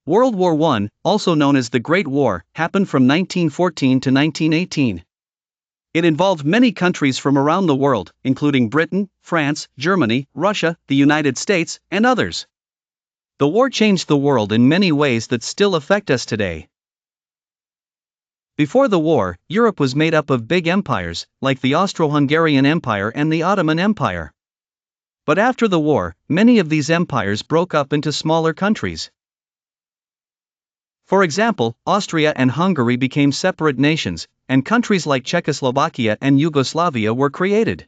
World War I, also known as the Great War, happened from 1914 to 1918. It involved many countries from around the world, including Britain, France, Germany, Russia, the United States, and others. The war changed the world in many ways that still affect us today. Before the war, Europe was made up of big empires, like the Austro-Hungarian Empire and the Ottoman Empire. But after the war, many of these empires broke up into smaller countries. For example, Austria and Hungary became separate nations, and countries like Czechoslovakia and Yugoslavia were created.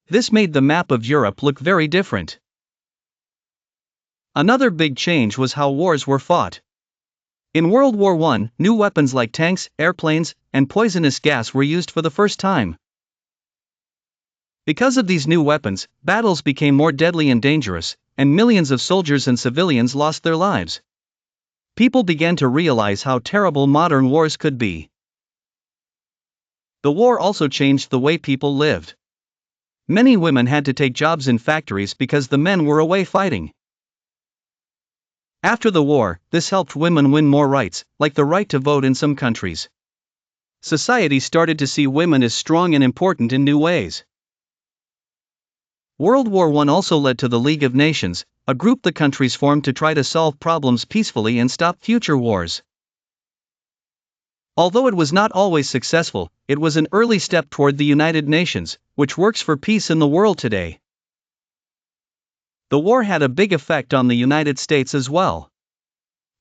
This made the map of Europe look very different. Another big change was how wars were fought. In World War I, new weapons like tanks, airplanes, and poisonous gas were used for the first time. Because of these new weapons, battles became more deadly and dangerous, and millions of soldiers and civilians lost their lives. People began to realize how terrible modern wars could be. The war also changed the way people lived. Many women had to take jobs in factories because the men were away fighting. After the war, this helped women win more rights, like the right to vote in some countries. Society started to see women as strong and important in new ways. World War I also led to the League of Nations, a group the countries formed to try to solve problems peacefully and stop future wars. Although it was not always successful, it was an early step toward the United Nations, which works for peace in the world today. The war had a big effect on the United States as well.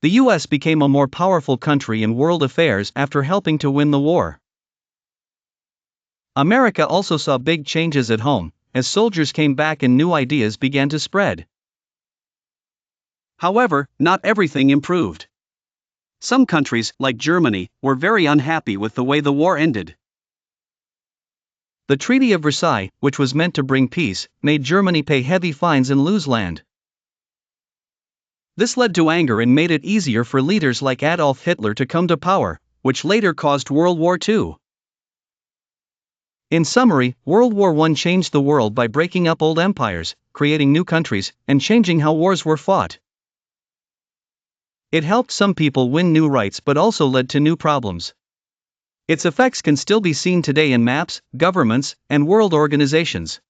The US became a more powerful country in world affairs after helping to win the war. America also saw big changes at home, as soldiers came back and new ideas began to spread. However, not everything improved. Some countries, like Germany, were very unhappy with the way the war ended. The Treaty of Versailles, which was meant to bring peace, made Germany pay heavy fines and lose land. This led to anger and made it easier for leaders like Adolf Hitler to come to power, which later caused World War II. In summary, World War I changed the world by breaking up old empires, creating new countries, and changing how wars were fought. It helped some people win new rights but also led to new problems. Its effects can still be seen today in maps, governments, and world organizations.